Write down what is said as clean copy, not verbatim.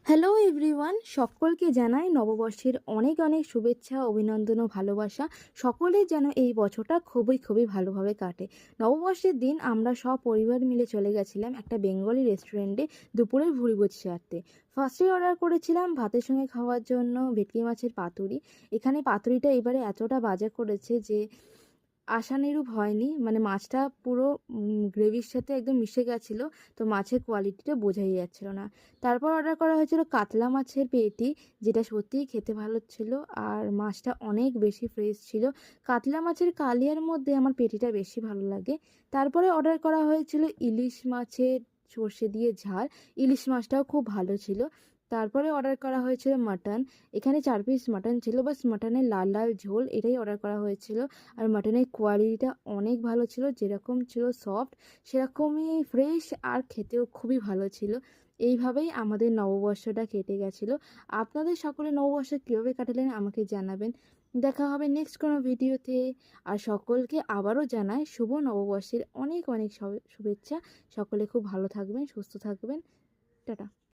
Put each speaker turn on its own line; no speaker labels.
Hello everyone, সকলকে জানাই নববর্ষের অনেক অনেক শুভেচ্ছা, অভিনন্দন ও ভালোবাসা। সকলের যেন এই বছরটা খুবই খুবই ভালোভাবে কাটে। নববর্ষের দিন আমরা সব পরিবার মিলে চলে গেছিলাম একটা বেঙ্গলি রেস্টুরেন্টে দুপুরের ভুরিভোজ সারতে। ফার্স্টেই অর্ডার করেছিলাম ভাতের সঙ্গে খাওয়ার জন্য ভেটকি মাছের পাতুরি। এখানে পাতুরিটা এবারে এতটা বাজে করেছে যে আশানুরূপ হয়নি। মানে মাছটা পুরো গ্রেভির সাথে একদম মিশে গেছিলো, তো মাছের কোয়ালিটিটা বোঝাই যাচ্ছিল না। তারপর অর্ডার করা হয়েছিল কাতলা মাছের পেটি, যেটা সত্যিই খেতে ভালো ছিল আর মাছটা অনেক বেশি ফ্রেশ ছিল। কাতলা মাছের কালিয়ার মধ্যে আমার পেটিটা বেশি ভালো লাগে। তারপরে অর্ডার করা হয়েছিল ইলিশ মাছের সর্ষে দিয়ে ঝাল। ইলিশ মাছটাও খুব ভালো ছিল। তারপরে অর্ডার করা হয়েছিল মাটন। এখানে 4 পিস মাটন ছিল, বাস মাটনের লাল লাল ঝোল এটাই অর্ডার করা হয়েছিল। আর মাটনের কোয়ালিটিটা অনেক ভালো ছিল, যেরকম ছিল সফট সেরকমই ফ্রেশ আর খেতেও খুবই ভালো ছিল। এইভাবেই আমাদের নববর্ষটা কেটে গেছিলো। আপনাদের সকলে নববর্ষ কীভাবে কাটালেন আমাকে জানাবেন। দেখা হবে নেক্সট কোনো ভিডিওতে। আর সকলকে আবারও জানাই শুভ নববর্ষের অনেক অনেক শুভেচ্ছা। সকলে খুব ভালো থাকবেন, সুস্থ থাকবেন। টাটা।